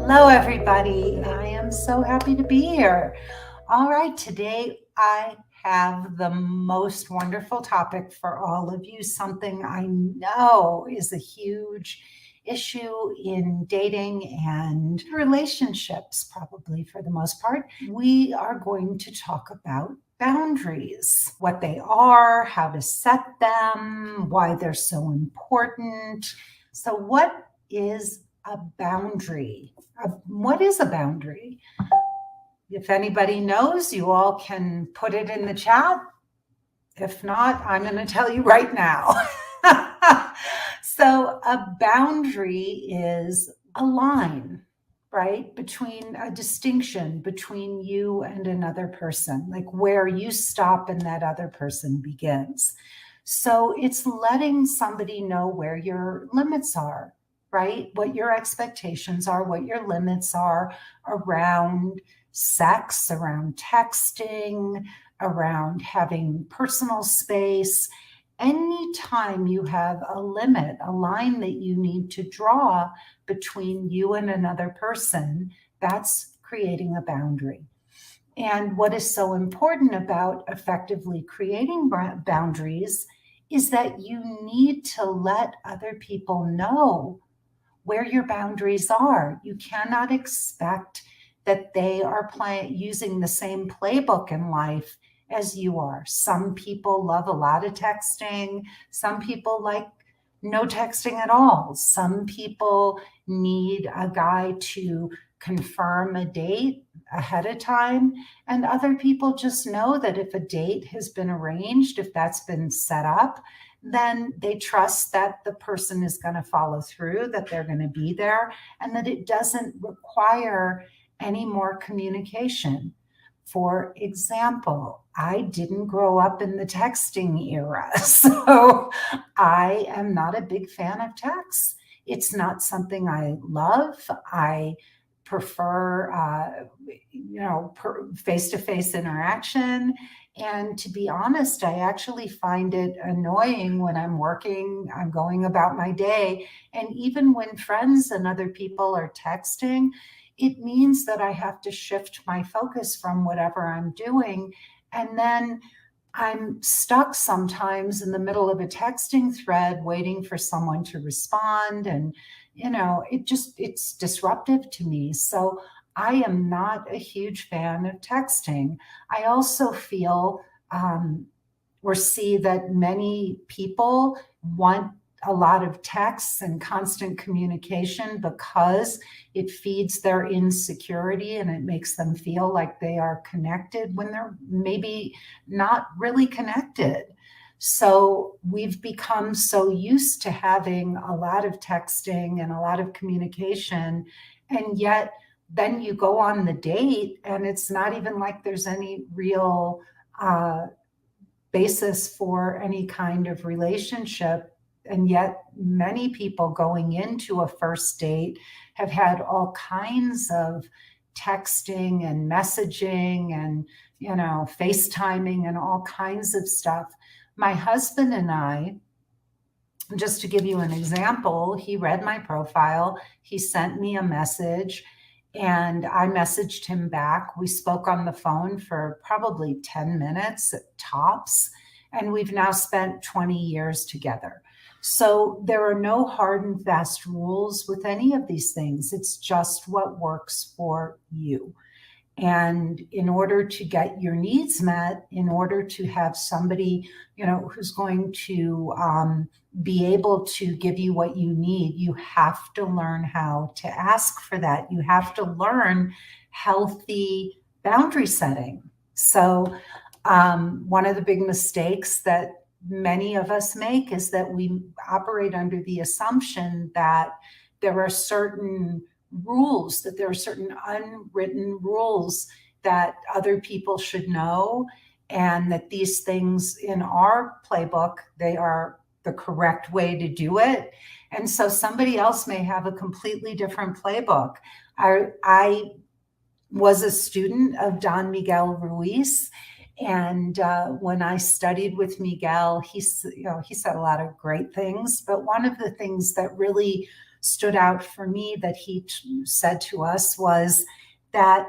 Hello, everybody. I am so happy to be here. All right, today I have the most wonderful topic for all of you, something I know is a huge issue in dating and relationships, probably for the most part. We are going to talk about boundaries, what they are, how to set them, why they're so important. So, what is a boundary? What is a boundary? If anybody knows, you all can put it in the chat. If not, I'm going to tell you right now. So, a boundary is a line, right? Between a distinction between you and another person, like where you stop and that other person begins. So, it's letting somebody know where your limits are, right? What your expectations are, what your limits are around sex, around texting, around having personal space. Anytime you have a limit, a line that you need to draw between you and another person, that's creating a boundary. And what is so important about effectively creating boundaries is that you need to let other people know where your boundaries are. You cannot expect that they are using the same playbook in life as you are. Some people love a lot of texting. Some people like no texting at all. Some people need a guy to confirm a date ahead of time. And other people just know that if a date has been arranged, if that's been set up, then they trust that the person is going to follow through, that they're going to be there, and that it doesn't require any more communication. For example, I didn't grow up in the texting era, so I am not a big fan of text. It's not something I love. I prefer, face-to-face interaction. And to be honest, I actually find it annoying when I'm working, I'm going about my day. And even when friends and other people are texting, it means that I have to shift my focus from whatever I'm doing. And then I'm stuck sometimes in the middle of a texting thread waiting for someone to respond. And, it's disruptive to me. So I am not a huge fan of texting. I also feel or see that many people want a lot of texts and constant communication because it feeds their insecurity and it makes them feel like they are connected when they're maybe not really connected. So we've become so used to having a lot of texting and a lot of communication, and yet then you go on the date and it's not even like there's any real basis for any kind of relationship. And yet many people going into a first date have had all kinds of texting and messaging and, FaceTiming and all kinds of stuff. My husband and I, just to give you an example, he read my profile, he sent me a message, and I messaged him back. We spoke on the phone for probably 10 minutes at tops, and we've now spent 20 years together. So there are no hard and fast rules with any of these things. It's just what works for you. And in order to get your needs met, in order to have somebody, who's going to be able to give you what you need, you have to learn how to ask for that. You have to learn healthy boundary setting. So one of the big mistakes that many of us make is that we operate under the assumption that there are certain rules, that there are certain unwritten rules that other people should know, and that these things in our playbook, they are the correct way to do it. And so somebody else may have a completely different playbook. I was a student of Don Miguel Ruiz, And when I studied with Miguel, he said a lot of great things, but one of the things that really stood out for me that he said to us was that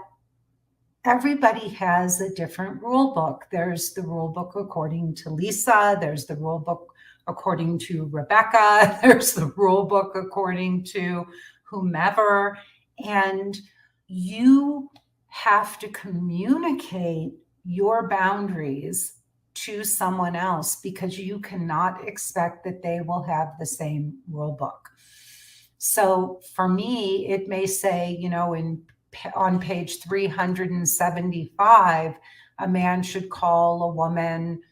everybody has a different rule book. There's the rule book according to Lisa, there's the rule book according to Rebecca, there's the rule book according to whomever, and you have to communicate your boundaries to someone else because you cannot expect that they will have the same rule book. So for me, it may say, on page 375, a man should call a woman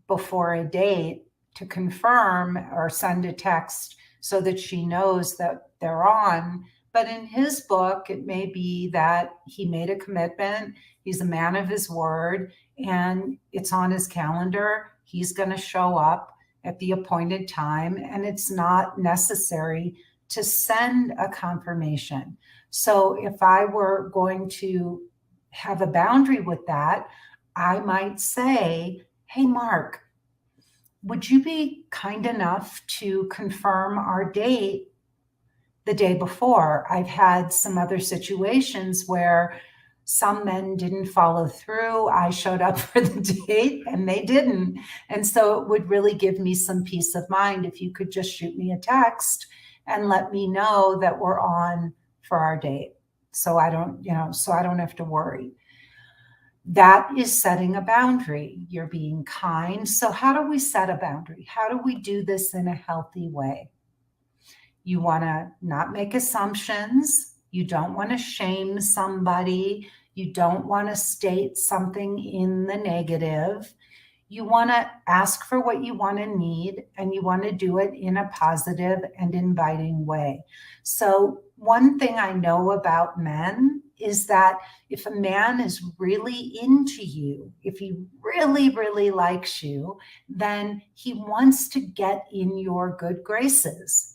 before a date to confirm or send a text so that she knows that they're on. But in his book, it may be that he made a commitment. He's a man of his word, and it's on his calendar. He's going to show up at the appointed time, and it's not necessary to send a confirmation. So if I were going to have a boundary with that, I might say, hey, Mark, would you be kind enough to confirm our date the day before? I've had some other situations where some men didn't follow through. I showed up for the date and they didn't. And so it would really give me some peace of mind if you could just shoot me a text and let me know that we're on for our date. So I don't have to worry. That is setting a boundary. You're being kind. So how do we set a boundary? How do we do this in a healthy way? You want to not make assumptions. You don't want to shame somebody. You don't want to state something in the negative. You want to ask for what you want to need, and you want to do it in a positive and inviting way. So one thing I know about men is that if a man is really into you, if he really, really likes you, then he wants to get in your good graces.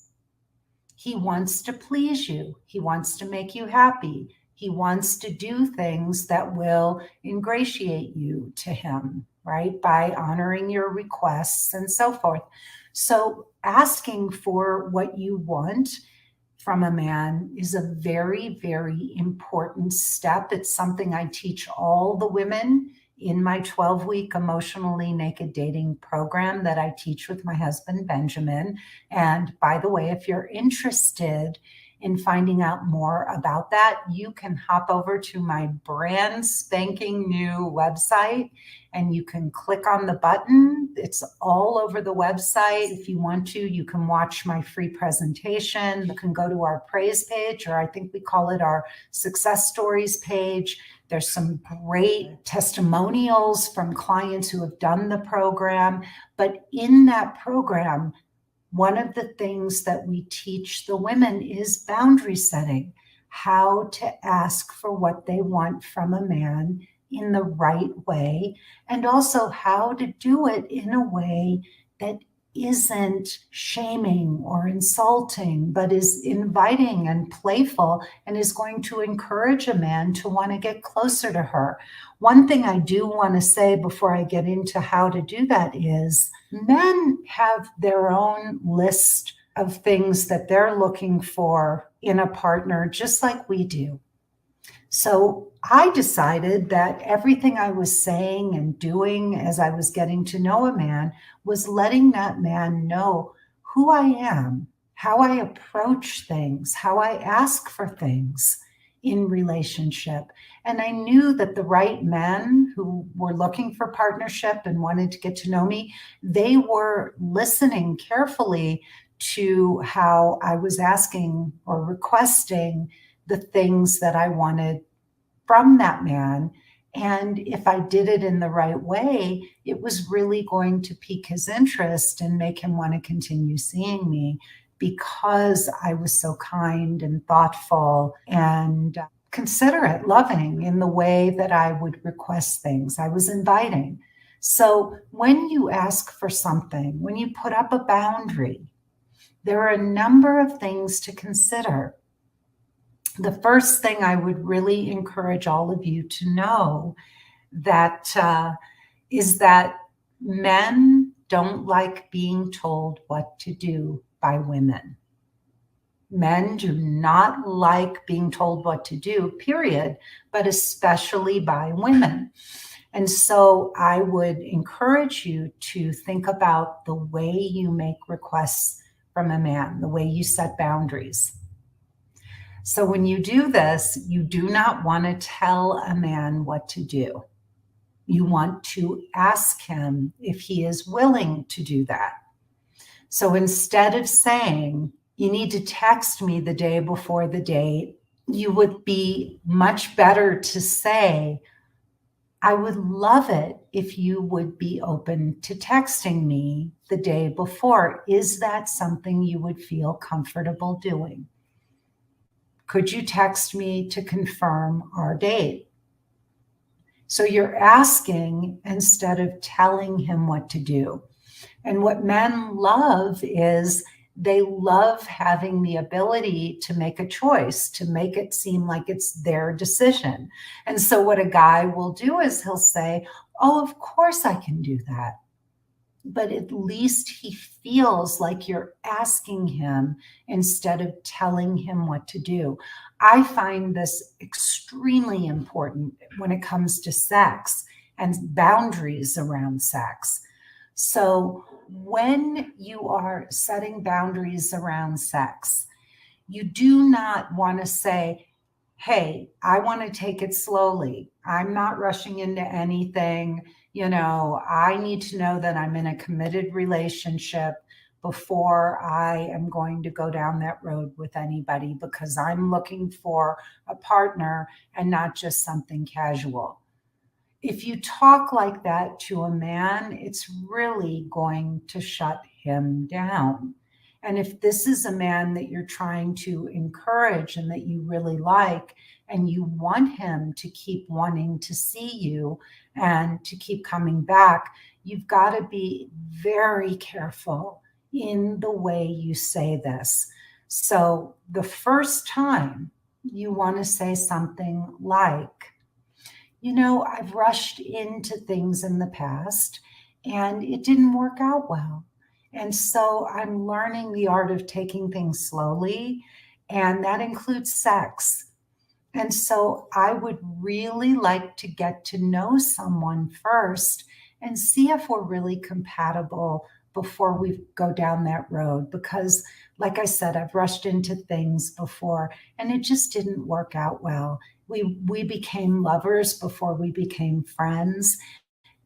He wants to please you. He wants to make you happy. He wants to do things that will ingratiate you to him, right? By honoring your requests and so forth. So asking for what you want from a man is a very, very important step. It's something I teach all the women in my 12-week emotionally naked dating program that I teach with my husband, Benjamin. And by the way, if you're interested in finding out more about that, you can hop over to my brand spanking new website and you can click on the button. It's all over the website. If you want to, you can watch my free presentation. You can go to our praise page, or I think we call it our success stories page. There's some great testimonials from clients who have done the program. But in that program, one of the things that we teach the women is boundary setting, how to ask for what they want from a man in the right way, and also how to do it in a way that isn't shaming or insulting, but is inviting and playful and is going to encourage a man to want to get closer to her. One thing I do want to say before I get into how to do that is men have their own list of things that they're looking for in a partner, just like we do. So I decided that everything I was saying and doing as I was getting to know a man was letting that man know who I am, how I approach things, how I ask for things in relationship. And I knew that the right men who were looking for partnership and wanted to get to know me, they were listening carefully to how I was asking or requesting the things that I wanted from that man. And if I did it in the right way, it was really going to pique his interest and make him want to continue seeing me, because I was so kind and thoughtful and considerate, loving in the way that I would request things. I was inviting. So when you ask for something, when you put up a boundary, there are a number of things to consider. The first thing I would really encourage all of you to know that is that men don't like being told what to do by women. Men do not like being told what to do, period, but especially by women. And so I would encourage you to think about the way you make requests from a man, the way you set boundaries. So when you do this, you do not want to tell a man what to do. You want to ask him if he is willing to do that. So instead of saying, you need to text me the day before the date, you would be much better to say, I would love it if you would be open to texting me the day before. Is that something you would feel comfortable doing? Could you text me to confirm our date? So you're asking instead of telling him what to do. And what men love is they love having the ability to make a choice, to make it seem like it's their decision. And so what a guy will do is he'll say, oh, of course I can do that. But at least he feels like you're asking him instead of telling him what to do. I find this extremely important when it comes to sex and boundaries around sex. So when you are setting boundaries around sex, you do not want to say, hey, I want to take it slowly. I'm not rushing into anything. I need to know that I'm in a committed relationship before I am going to go down that road with anybody, because I'm looking for a partner and not just something casual. If you talk like that to a man, it's really going to shut him down. And if this is a man that you're trying to encourage and that you really like, and you want him to keep wanting to see you and to keep coming back, you've got to be very careful in the way you say this. So the first time you want to say something like, I've rushed into things in the past and it didn't work out well. And so I'm learning the art of taking things slowly, and that includes sex. And so I would really like to get to know someone first and see if we're really compatible before we go down that road. Because, like I said, I've rushed into things before and it just didn't work out well. We became lovers before we became friends.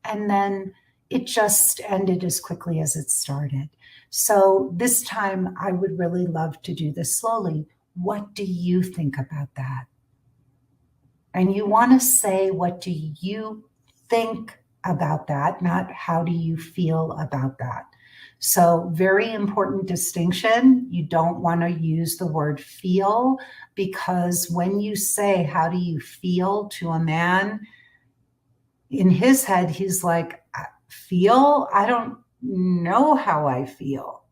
And then it just ended as quickly as it started. So this time I would really love to do this slowly. What do you think about that? And you want to say, what do you think about that? Not how do you feel about that? So very important distinction. You don't want to use the word feel, because when you say, how do you feel to a man, in his head, he's like, feel? I don't know how I feel.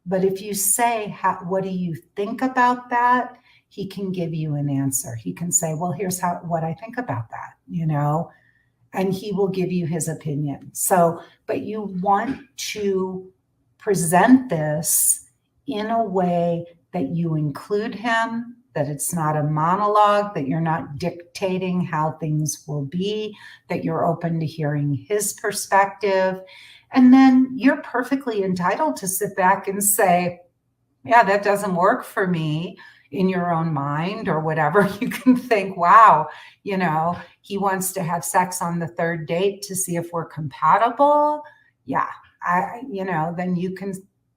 But if you say, what do you think about that? He can give you an answer. He can say, well, here's what I think about that, and he will give you his opinion. So, but you want to present this in a way that you include him, that it's not a monologue, that you're not dictating how things will be, that you're open to hearing his perspective. And then you're perfectly entitled to sit back and say, yeah, that doesn't work for me, in your own mind or whatever. You can think, wow, he wants to have sex on the third date to see if we're compatible. Yeah, then you can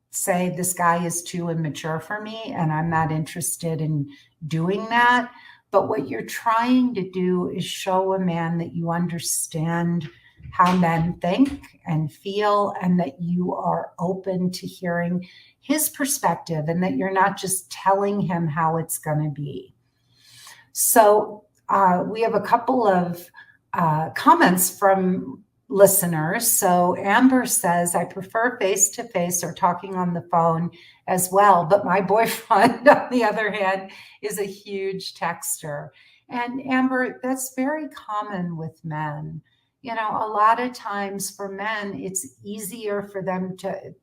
say, this guy is too immature for me and I'm not interested in doing that. But what you're trying to do is show a man that you understand how men think and feel, and that you are open to hearing his perspective, and that you're not just telling him how it's going to be. So we have a couple of comments from listeners. So Amber says, I prefer face-to-face or talking on the phone as well, but my boyfriend, on the other hand, is a huge texter. And Amber, that's very common with men. A lot of times for men, it's easier for them to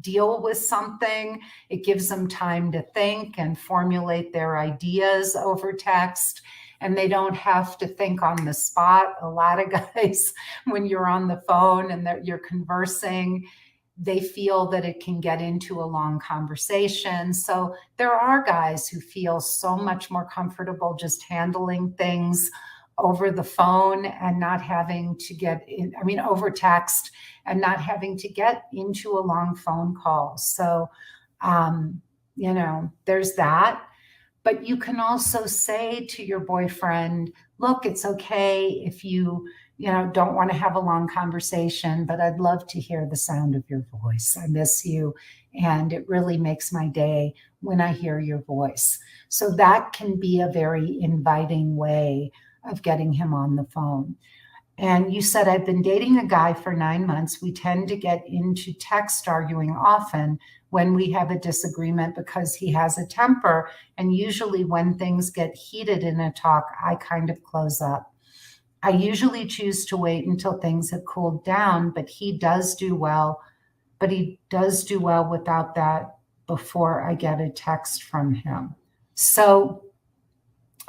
deal with something. It gives them time to think and formulate their ideas over text, and they don't have to think on the spot. A lot of guys, when you're on the phone and you're conversing, they feel that it can get into a long conversation. So there are guys who feel so much more comfortable just handling things over the phone and not having to get in, over text and not having to get into a long phone call. So, there's that. But you can also say to your boyfriend, look, it's okay if you don't want to have a long conversation, but I'd love to hear the sound of your voice. I miss you. And it really makes my day when I hear your voice. So that can be a very inviting way of getting him on the phone. And you said, I've been dating a guy for 9 months. We tend to get into text arguing often when we have a disagreement because he has a temper. And usually when things get heated in a talk, I kind of close up. I usually choose to wait until things have cooled down, but he does do well. But he does do well without that before I get a text from him. So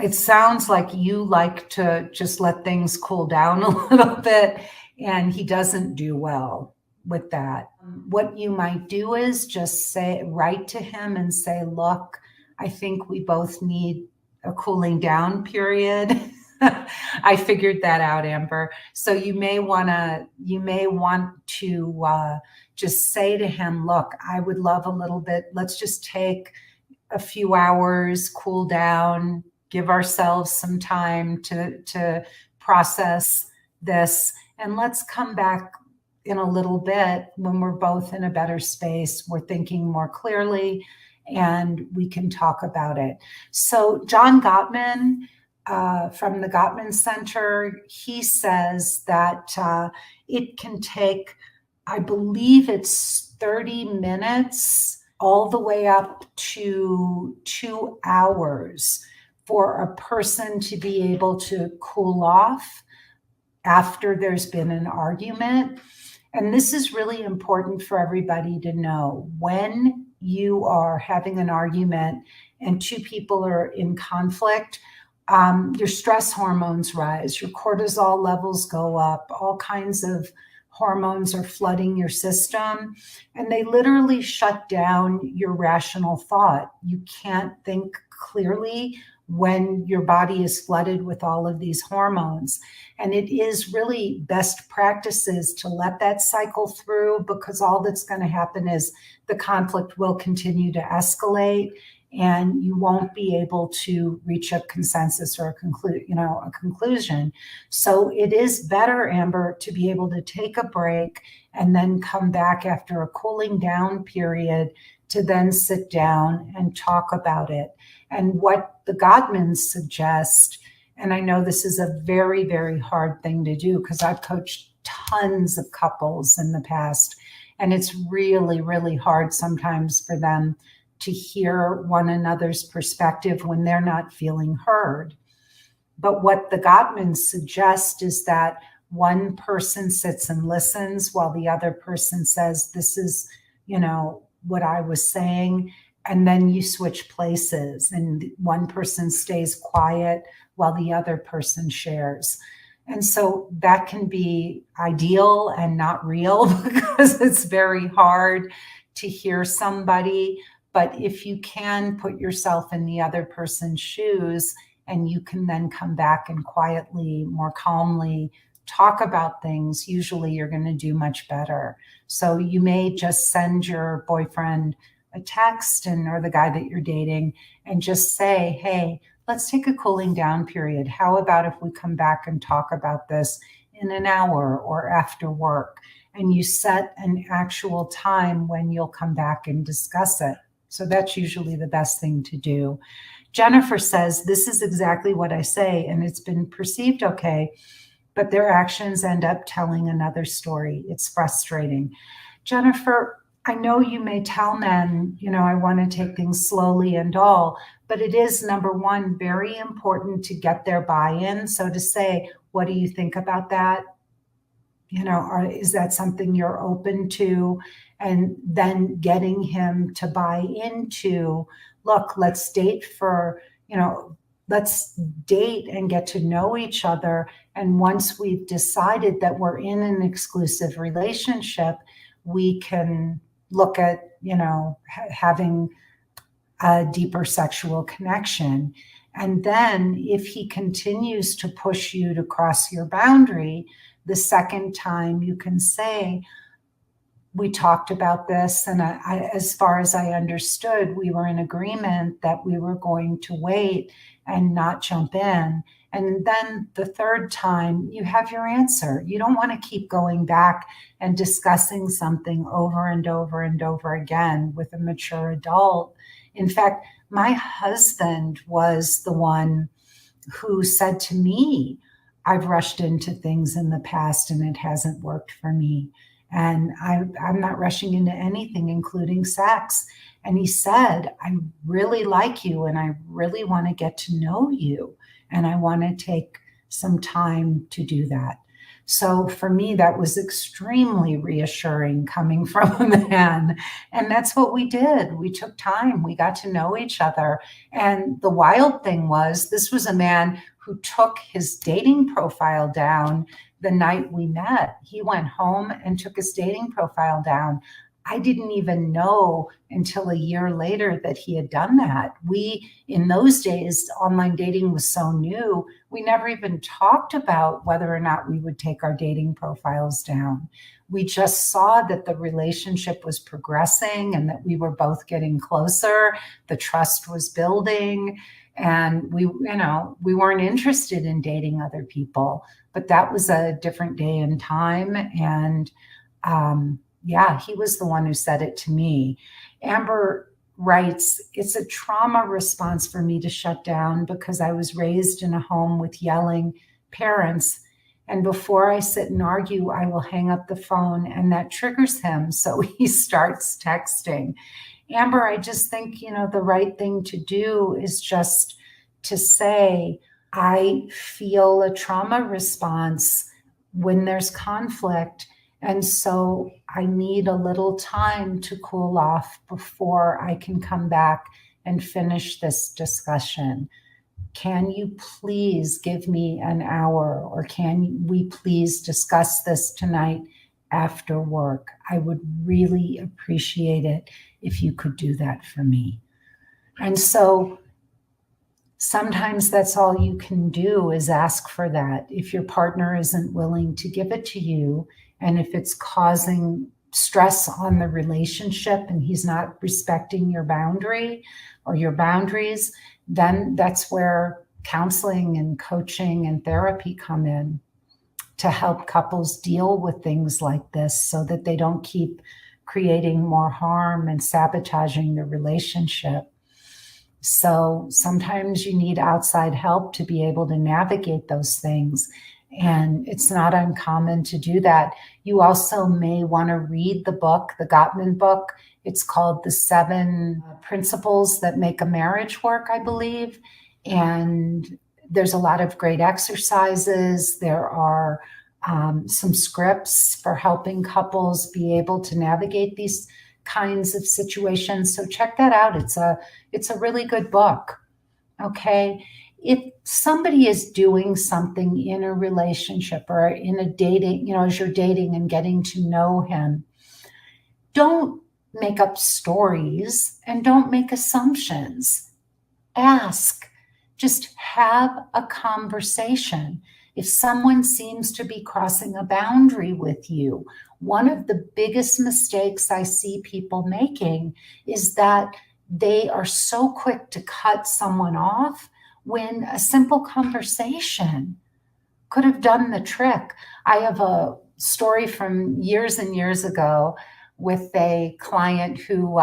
it sounds like you like to just let things cool down a little bit, and he doesn't do well with that. What you might do is just write to him and say, look, I think we both need a cooling down period. I figured that out, Amber. So you may want to just say to him, look, I would love a little bit. Let's just take a few hours, cool down, give ourselves some time to process this. And let's come back in a little bit when we're both in a better space. We're thinking more clearly and we can talk about it. So John Gottman, from the Gottman Center, he says that it can take, I believe it's 30 minutes all the way up to 2 hours for a person to be able to cool off after there's been an argument. And this is really important for everybody to know. When you are having an argument and two people are in conflict, your stress hormones rise, your cortisol levels go up, all kinds of hormones are flooding your system, and they literally shut down your rational thought. You can't think clearly when your body is flooded with all of these hormones. And it is really best practices to let that cycle through, because all that's going to happen is the conflict will continue to escalate and you won't be able to reach a consensus or a conclusion. So it is better, Amber, to be able to take a break and then come back after a cooling down period to then sit down and talk about it. And what the Gottmans suggest, and I know this is a very, very hard thing to do because I've coached tons of couples in the past, and it's really, really hard sometimes for them to hear one another's perspective when they're not feeling heard. But what the Gottmans suggest is that one person sits and listens while the other person says, this is, what I was saying. And then you switch places and one person stays quiet while the other person shares. And so that can be ideal and not real because it's very hard to hear somebody. But if you can put yourself in the other person's shoes and you can then come back and quietly, more calmly talk about things, usually you're going to do much better. So you may just send your boyfriend a text or the guy that you're dating and just say, hey, let's take a cooling down period. How about if we come back and talk about this in an hour or after work? And you set an actual time when you'll come back and discuss it. So that's usually the best thing to do. Jennifer says, this is exactly what I say, and it's been perceived okay, but their actions end up telling another story. It's frustrating. Jennifer, I know you may tell men, I want to take things slowly and all, but it is, number one, very important to get their buy-in. So to say, what do you think about that? Is that something you're open to? And then getting him to buy into, look, let's date and get to know each other. And once we've decided that we're in an exclusive relationship, we can look at, having a deeper sexual connection. And then if he continues to push you to cross your boundary, the second time you can say, we talked about this, and as far as I understood, we were in agreement that we were going to wait and not jump in. And then the third time, you have your answer. You don't want to keep going back and discussing something over and over and over again with a mature adult. In fact, my husband was the one who said to me, I've rushed into things in the past and it hasn't worked for me. And I'm not rushing into anything, including sex. And he said, I really like you and I really want to get to know you. And I want to take some time to do that. So for me, that was extremely reassuring coming from a man. And that's what we did. We took time. We got to know each other. And the wild thing was, this was a man who took his dating profile down the night we met. He went home and took his dating profile down. I didn't even know until a year later that he had done that. In those days, online dating was so new, we never even talked about whether or not we would take our dating profiles down. We just saw that the relationship was progressing and that we were both getting closer. The trust was building. And we weren't interested in dating other people, but that was a different day and time. And he was the one who said it to me. Amber writes, it's a trauma response for me to shut down because I was raised in a home with yelling parents. And before I sit and argue, I will hang up the phone and that triggers him. So he starts texting. Amber, I just think, the right thing to do is just to say, I feel a trauma response when there's conflict. And so I need a little time to cool off before I can come back and finish this discussion. Can you please give me an hour, or can we please discuss this tonight after work? I would really appreciate it if you could do that for me. And so sometimes that's all you can do is ask for that. If your partner isn't willing to give it to you, and if it's causing stress on the relationship and he's not respecting your boundary or your boundaries, then that's where counseling and coaching and therapy come in to help couples deal with things like this so that they don't keep creating more harm and sabotaging the relationship. So sometimes you need outside help to be able to navigate those things. And it's not uncommon to do that. You also may want to read the book, the Gottman book. It's called The 7 Principles That Make a Marriage Work, I believe. And there's a lot of great exercises. There are some scripts for helping couples be able to navigate these kinds of situations. So check that out. It's a really good book. Okay. If somebody is doing something in a relationship or in a dating, as you're dating and getting to know him, don't make up stories and don't make assumptions. Ask. Just have a conversation. If someone seems to be crossing a boundary with you, one of the biggest mistakes I see people making is that they are so quick to cut someone off when a simple conversation could have done the trick. I have a story from years and years ago with a client who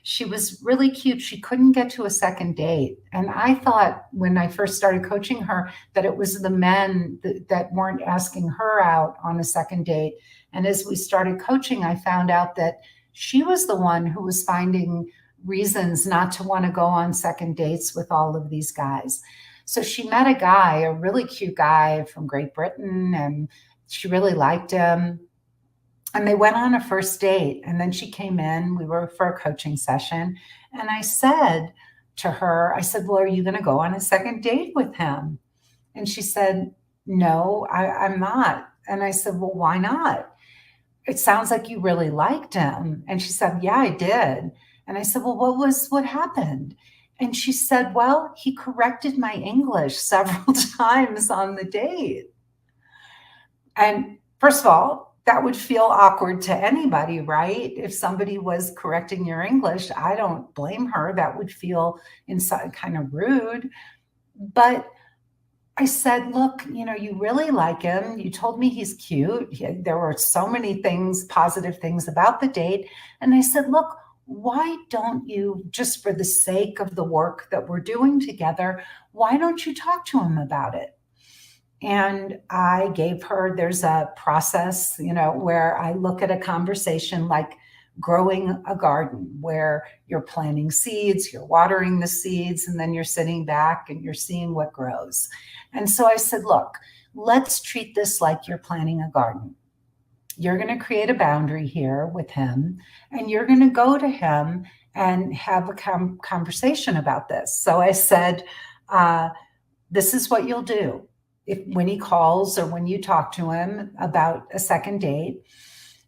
she was really cute. She couldn't get to a second date. And I thought when I first started coaching her that it was the men that weren't asking her out on a second date. And as we started coaching, I found out that she was the one who was finding reasons not to want to go on second dates with all of these guys. So she met a guy, a really cute guy from Great Britain, and She really liked him. And they went on a first date. And then she came in, we were for a coaching session. And I said to her, I said, well, are you going to go on a second date with him? And she said, no, I'm not. And I said, well, why not? It sounds like you really liked him. And she said, yeah, I did. And I said, well, what happened? And she said, well, he corrected my English several times on the date. And first of all, that would feel awkward to anybody, right? If somebody was correcting your English, I don't blame her. That would feel inside kind of rude. But I said, look, you really like him. You told me he's cute. There were so many things, positive things about the date. And I said, look, why don't you, just for the sake of the work that we're doing together, why don't you talk to him about it? And I gave her, there's a process, where I look at a conversation like growing a garden, where you're planting seeds, you're watering the seeds, and then you're sitting back and you're seeing what grows. And so I said, look, let's treat this like you're planting a garden. You're going to create a boundary here with him, and you're going to go to him and have a conversation about this. So I said, this is what you'll do. When he calls or when you talk to him about a second date,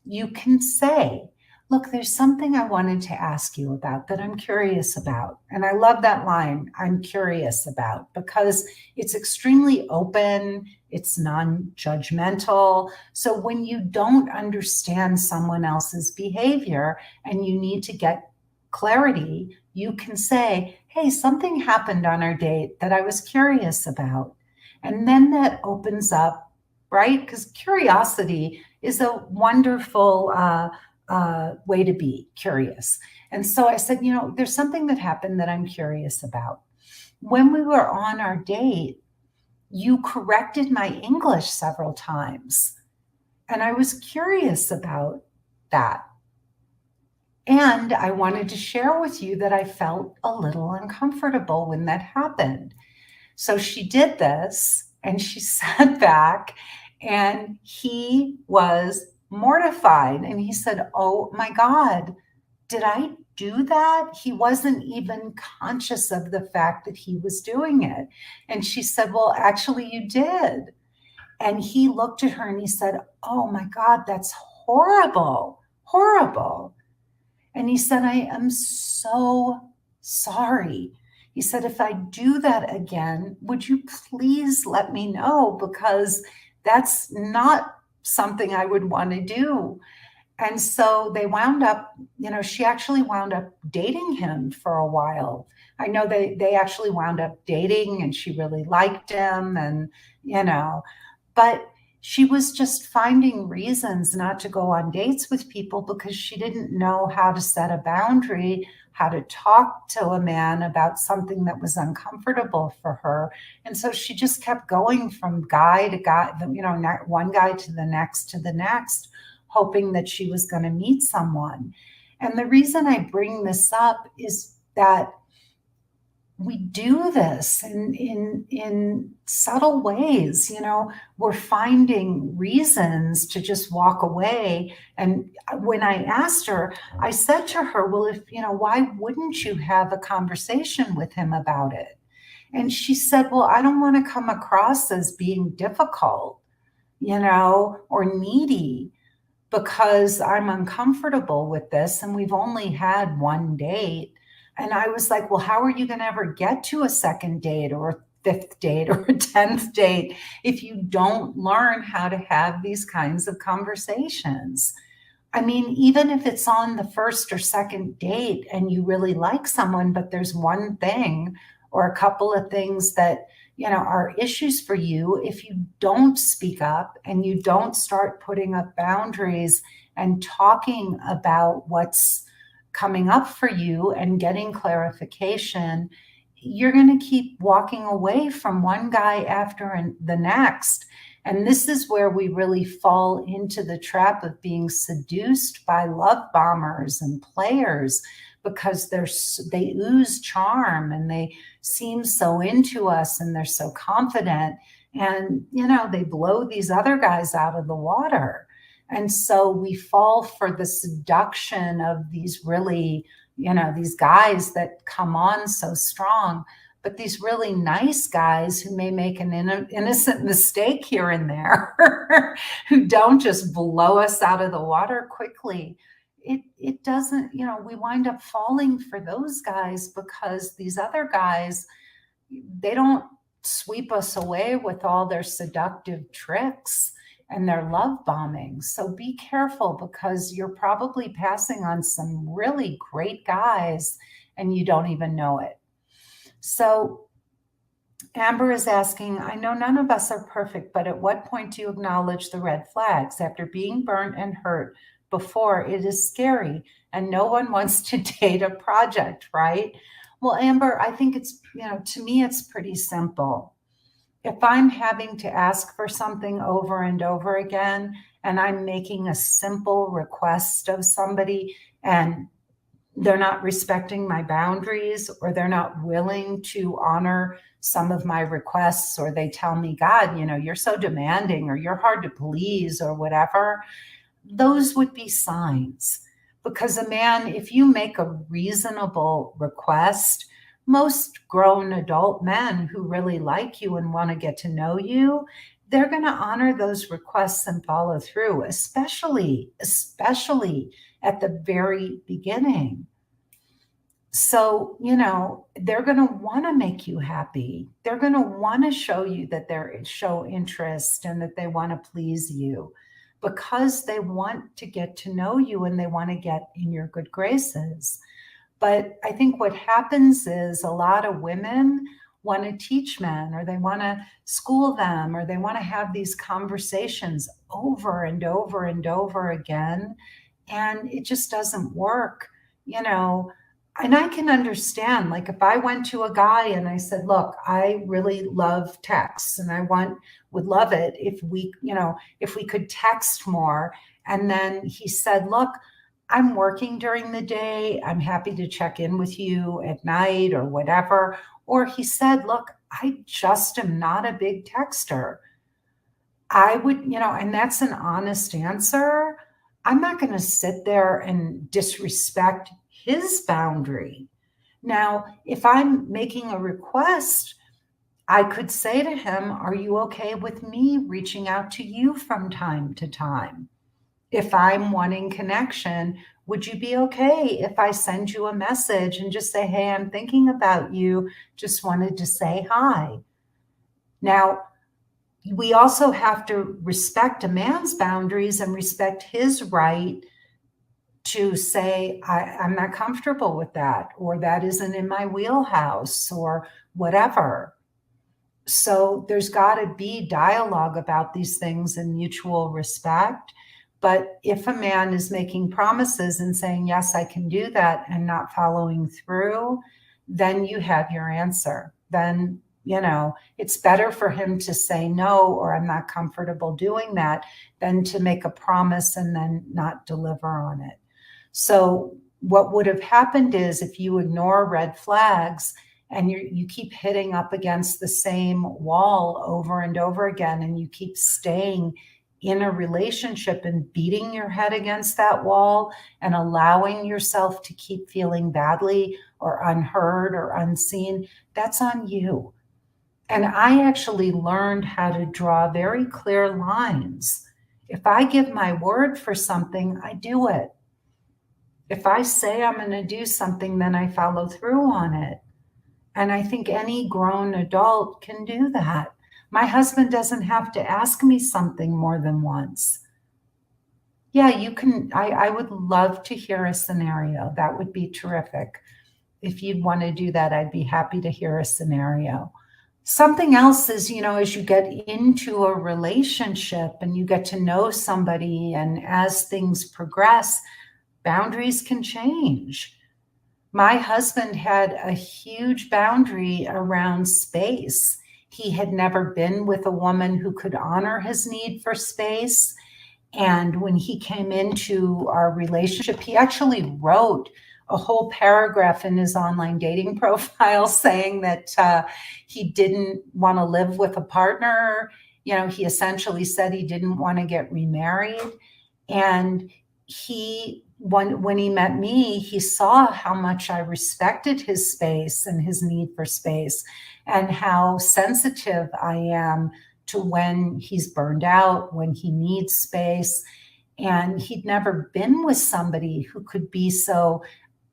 you can say, look, there's something I wanted to ask you about that I'm curious about. And I love that line, I'm curious about, because it's extremely open, it's non-judgmental. So when you don't understand someone else's behavior and you need to get clarity, you can say, hey, something happened on our date that I was curious about. And then that opens up, right? Because curiosity is a wonderful way to be curious. And so I said, there's something that happened that I'm curious about. When we were on our date, you corrected my English several times. And I was curious about that. And I wanted to share with you that I felt a little uncomfortable when that happened. So she did this and she sat back and he was mortified. And he said, oh my God, did I do that? He wasn't even conscious of the fact that he was doing it. And she said, well, actually you did. And he looked at her and he said, oh my God, that's horrible, horrible. And he said, I am so sorry. He said, if I do that again, would you please let me know? Because that's not something I would want to do. And so they wound up, she actually wound up dating him for a while. I know they actually wound up dating and she really liked him and, but she was just finding reasons not to go on dates with people because she didn't know how to set a boundary, how to talk to a man about something that was uncomfortable for her. And so she just kept going from guy to guy, one guy to the next, hoping that she was going to meet someone. And the reason I bring this up is that we do this in subtle ways. We're finding reasons to just walk away. And when I asked her, I said to her, well, why wouldn't you have a conversation with him about it? And she said, well, I don't want to come across as being difficult, or needy, because I'm uncomfortable with this. And we've only had one date. And I was like, well, how are you going to ever get to a second date or a fifth date or a 10th date if you don't learn how to have these kinds of conversations? I mean, even if it's on the first or second date and you really like someone, but there's one thing or a couple of things that, are issues for you, if you don't speak up and you don't start putting up boundaries and talking about what's coming up for you and getting clarification, you're going to keep walking away from one guy after the next. And this is where we really fall into the trap of being seduced by love bombers and players, because they ooze charm and they seem so into us and they're so confident. And, they blow these other guys out of the water. And so we fall for the seduction of these really, these guys that come on so strong, but these really nice guys who may make an innocent mistake here and there, who don't just blow us out of the water quickly. It doesn't, we wind up falling for those guys because these other guys, they don't sweep us away with all their seductive tricks and their love bombing. So be careful, because you're probably passing on some really great guys and you don't even know it. So Amber is asking, I know none of us are perfect, but at what point do you acknowledge the red flags? After being burnt and hurt before, it is scary and no one wants to date a project, right? Well, Amber, I think it's, to me, it's pretty simple. If I'm having to ask for something over and over again, and I'm making a simple request of somebody and they're not respecting my boundaries, or they're not willing to honor some of my requests, or they tell me, God, you're so demanding, or you're hard to please, or whatever, those would be signs. Because a man, if you make a reasonable request, most grown adult men who really like you and want to get to know you, they're going to honor those requests and follow through, especially at the very beginning. So, they're going to want to make you happy. They're going to want to show you that show interest and that they want to please you, because they want to get to know you and they want to get in your good graces. But I think what happens is a lot of women want to teach men, or they want to school them, or they want to have these conversations over and over and over again. And it just doesn't work, And I can understand, like, if I went to a guy and I said, look, I really love texts and would love it if we could text more. And then he said, look, I'm working during the day. I'm happy to check in with you at night or whatever. Or he said, look, I just am not a big texter. I would, and that's an honest answer. I'm not going to sit there and disrespect his boundary. Now, if I'm making a request, I could say to him, are you okay with me reaching out to you from time to time? If I'm wanting connection, would you be okay if I send you a message and just say, hey, I'm thinking about you, just wanted to say hi? Now, we also have to respect a man's boundaries and respect his right to say, I'm not comfortable with that, or that isn't in my wheelhouse, or whatever. So there's got to be dialogue about these things and mutual respect. But if a man is making promises and saying, yes, I can do that, and not following through, then you have your answer. Then, it's better for him to say no, or I'm not comfortable doing that, than to make a promise and then not deliver on it. So what would have happened is, if you ignore red flags and you keep hitting up against the same wall over and over again, and you keep staying in a relationship and beating your head against that wall and allowing yourself to keep feeling badly or unheard or unseen, that's on you. And I actually learned how to draw very clear lines. If I give my word for something, I do it. If I say I'm going to do something, then I follow through on it. And I think any grown adult can do that. My husband doesn't have to ask me something more than once. Yeah, you can. I would love to hear a scenario. That would be terrific. If you'd want to do that, I'd be happy to hear a scenario. Something else is, as you get into a relationship and you get to know somebody, and as things progress, boundaries can change. My husband had a huge boundary around space. He had never been with a woman who could honor his need for space. And when he came into our relationship, he actually wrote a whole paragraph in his online dating profile saying that he didn't want to live with a partner. You know, he essentially said he didn't want to get remarried. And when he met me, he saw how much I respected his space and his need for space, and how sensitive I am to when he's burned out, when he needs space. And he'd never been with somebody who could be so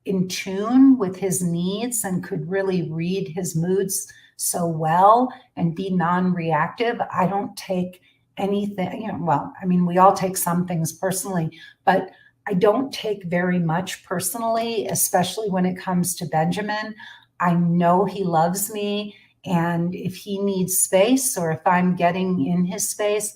in tune with his needs and could really read his moods so well and be non-reactive. I don't take anything, well, I mean, we all take some things personally, but I don't take very much personally, especially when it comes to Benjamin. I know he loves me, and if he needs space or if I'm getting in his space,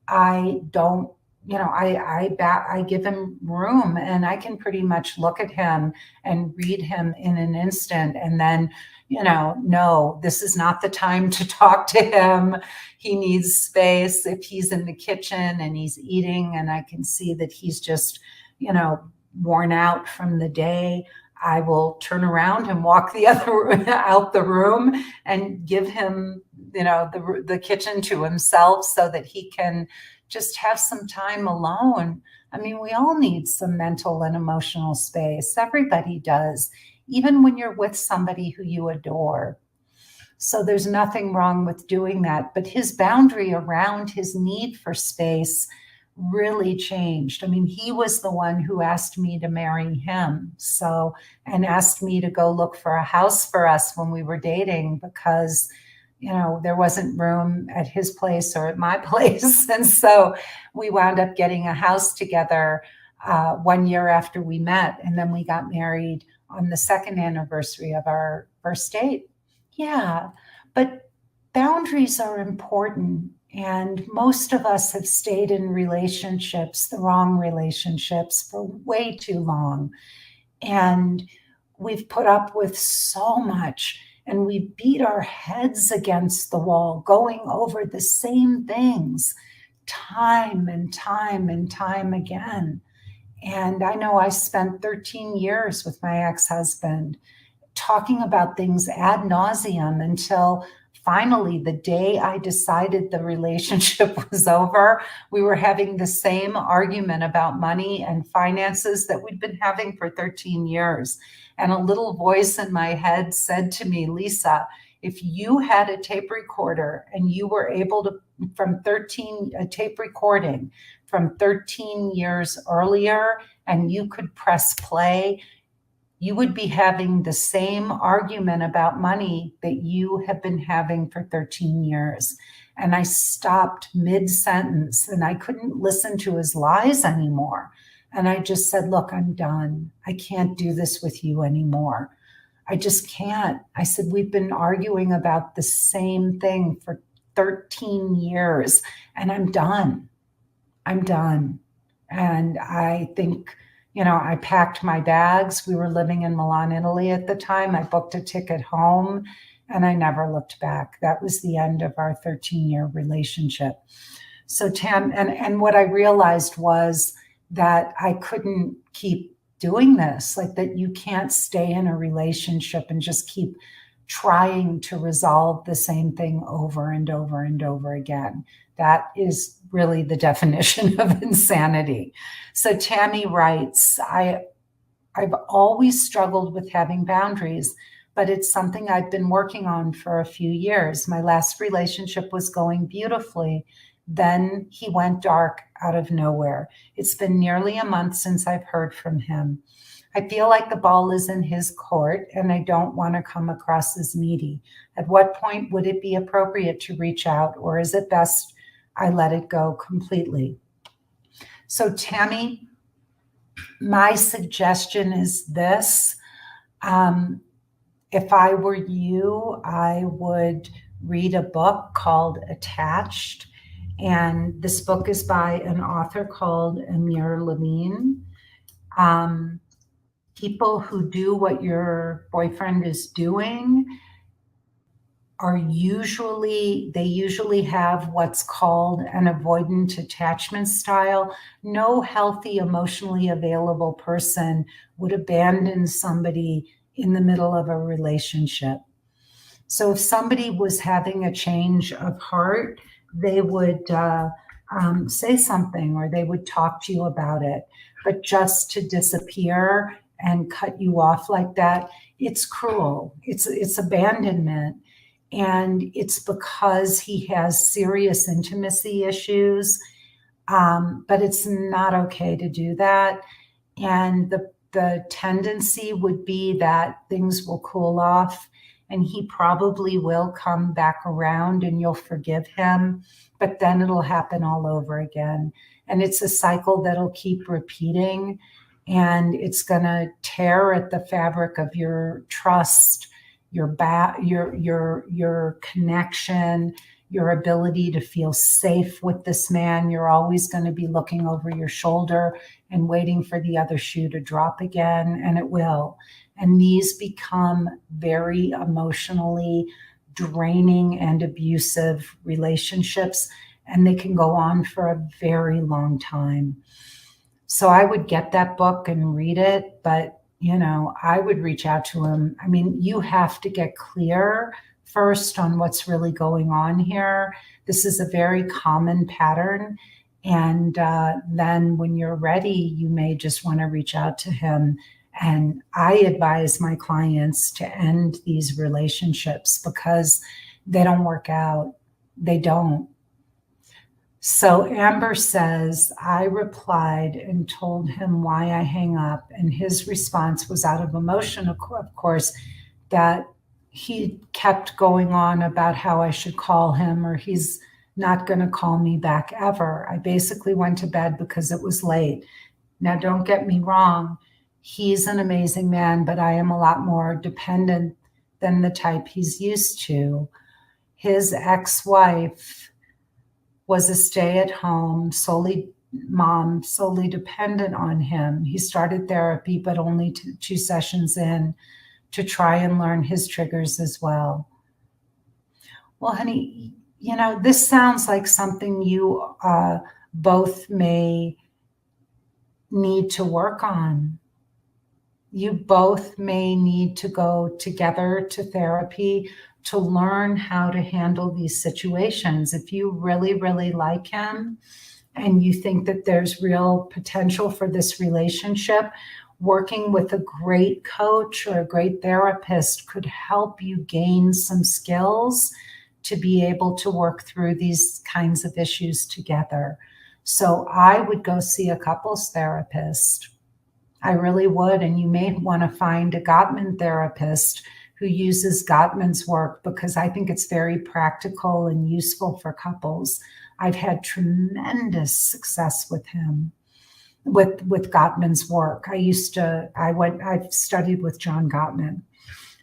I don't, I give him room, and I can pretty much look at him and read him in an instant. And then, no, this is not the time to talk to him. He needs space. If he's in the kitchen and he's eating and I can see that he's just, worn out from the day, I will turn around and walk the other out the room and give him, the kitchen to himself so that he can just have some time alone. I mean, we all need some mental and emotional space. Everybody does, even when you're with somebody who you adore. So there's nothing wrong with doing that. But his boundary around his need for space really changed. I mean, he was the one who asked me to marry him. And asked me to go look for a house for us when we were dating, because there wasn't room at his place or at my place. And so we wound up getting a house together 1 year after we met. And then we got married on the second anniversary of our first date. Yeah, but boundaries are important. And most of us have stayed in relationships, the wrong relationships, for way too long. And we've put up with so much, and we beat our heads against the wall, going over the same things time and time and time again. And I know I spent 13 years with my ex-husband talking about things ad nauseum until finally, the day I decided the relationship was over, we were having the same argument about money and finances that we'd been having for 13 years. And a little voice in my head said to me, Lisa, if you had a tape recorder and you were able to, a tape recording from 13 years earlier, and you could press play, you would be having the same argument about money that you have been having for 13 years. And I stopped mid-sentence, and I couldn't listen to his lies anymore. And I just said, look, I'm done. I can't do this with you anymore. I just can't. I said, we've been arguing about the same thing for 13 years, and I'm done. I'm done. And I think, I packed my bags. We were living in Milan, Italy at the time. I booked a ticket home, and I never looked back. That was the end of our 13-year relationship. So and what I realized was that I couldn't keep doing this, like that you can't stay in a relationship and just keep trying to resolve the same thing over and over and over again. That is really the definition of insanity. So Tammy writes, I've always struggled with having boundaries, but it's something I've been working on for a few years. My last relationship was going beautifully. Then he went dark out of nowhere. It's been nearly a month since I've heard from him. I feel like the ball is in his court, and I don't want to come across as needy. At what point would it be appropriate to reach out, or is it best I let it go completely? So Tammy, my suggestion is this. If I were you, I would read a book called Attached. And this book is by an author called Amir Levine. People who do what your boyfriend is doing they usually have what's called an avoidant attachment style. No healthy, emotionally available person would abandon somebody in the middle of a relationship. So if somebody was having a change of heart, they would say something or they would talk to you about it. But just to disappear and cut you off like that, it's cruel. It's abandonment. And it's because he has serious intimacy issues. But it's not okay to do that. And the tendency would be that things will cool off and he probably will come back around and you'll forgive him, but then it'll happen all over again. And it's a cycle that'll keep repeating, and it's going to tear at the fabric of your trust, your connection, your ability to feel safe with this man. You're always going to be looking over your shoulder and waiting for the other shoe to drop again, and it will. And these become very emotionally draining and abusive relationships, and they can go on for a very long time. So I would get that book and read it, but I would reach out to him. I mean, you have to get clear first on what's really going on here. This is a very common pattern. And then when you're ready, you may just want to reach out to him. And I advise my clients to end these relationships because they don't work out. They don't. So Amber says, I replied and told him why I hang up. And his response was out of emotion, of course, that he kept going on about how I should call him or he's not going to call me back ever. I basically went to bed because it was late. Now, don't get me wrong. He's an amazing man, but I am a lot more dependent than the type he's used to. His ex-wife was a stay-at-home mom, solely dependent on him. He started therapy, but only two sessions in to try and learn his triggers as well. Well, honey, this sounds like something you both may need to work on. You both may need to go together to therapy to learn how to handle these situations. If you really, really like him and you think that there's real potential for this relationship, working with a great coach or a great therapist could help you gain some skills to be able to work through these kinds of issues together. So I would go see a couples therapist. I really would. And you may want to find a Gottman therapist who uses Gottman's work because I think it's very practical and useful for couples. I've had tremendous success with him, with Gottman's work. I've studied with John Gottman.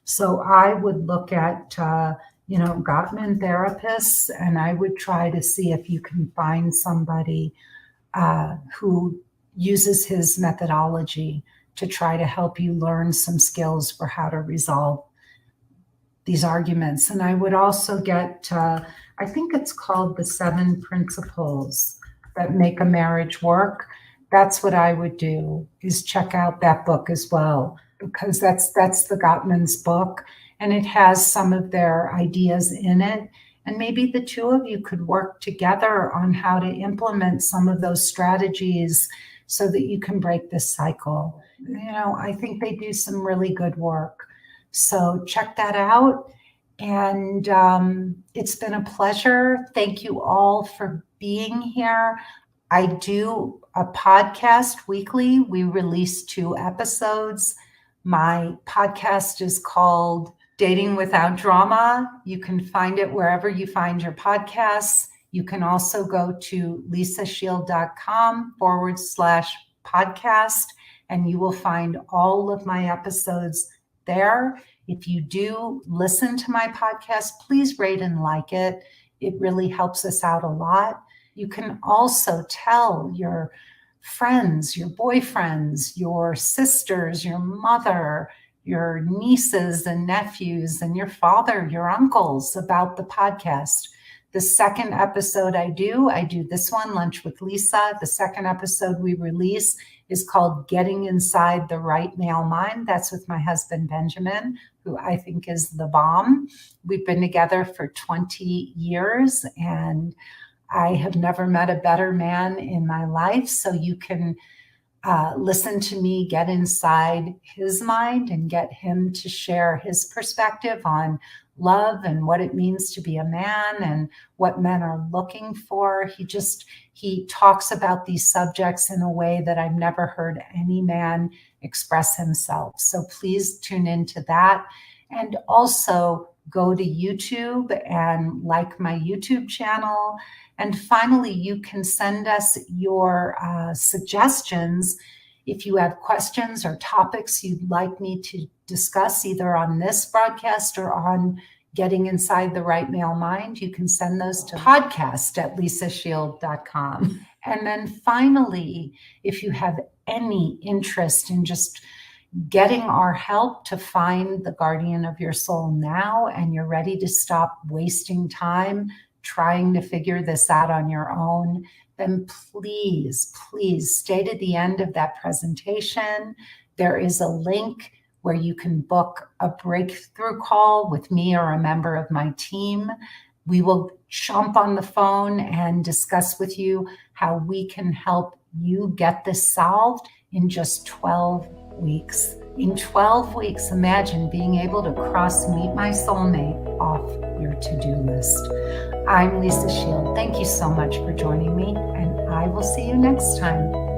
So I would look at, Gottman therapists, and I would try to see if you can find somebody who uses his methodology to try to help you learn some skills for how to resolve these arguments. And I would also get, I think it's called the 7 Principles That Make a Marriage Work. That's what I would do, is check out that book as well, because that's the Gottman's book, and it has some of their ideas in it. And maybe the two of you could work together on how to implement some of those strategies so that you can break this cycle. I think they do some really good work. So check that out. And it's been a pleasure. Thank you all for being here. I do a podcast weekly. We release 2 episodes. My podcast is called Dating Without Drama. You can find it wherever you find your podcasts. You can also go to lisashield.com/podcast, and you will find all of my episodes there. If you do listen to my podcast, please rate and like it. It really helps us out a lot. You can also tell your friends, your boyfriends, your sisters, your mother, your nieces and nephews and your father, your uncles about the podcast. The second episode I do this one, Lunch with Lisa. The second episode we release is called Getting Inside the Right Male Mind. That's with my husband, Benjamin, who I think is the bomb. We've been together for 20 years and I have never met a better man in my life. So you can listen to me get inside his mind and get him to share his perspective on love and what it means to be a man and what men are looking for. He talks about these subjects in a way that I've never heard any man express himself. So please tune into that. And also go to YouTube and like my YouTube channel. And finally, you can send us your suggestions if you have questions or topics you'd like me to discuss either on this broadcast or on Getting Inside the Right Male Mind. You can send those to podcast@lisashield.com. And then finally, if you have any interest in just getting our help to find the guardian of your soul now, and you're ready to stop wasting time trying to figure this out on your own, then please stay to the end of that presentation. There is a link where you can book a breakthrough call with me or a member of my team. We will jump on the phone and discuss with you how we can help you get this solved in just 12 weeks. In 12 weeks, imagine being able to Meet My Soulmate off your to-do list. I'm Lisa Shield. Thank you so much for joining me, and I will see you next time.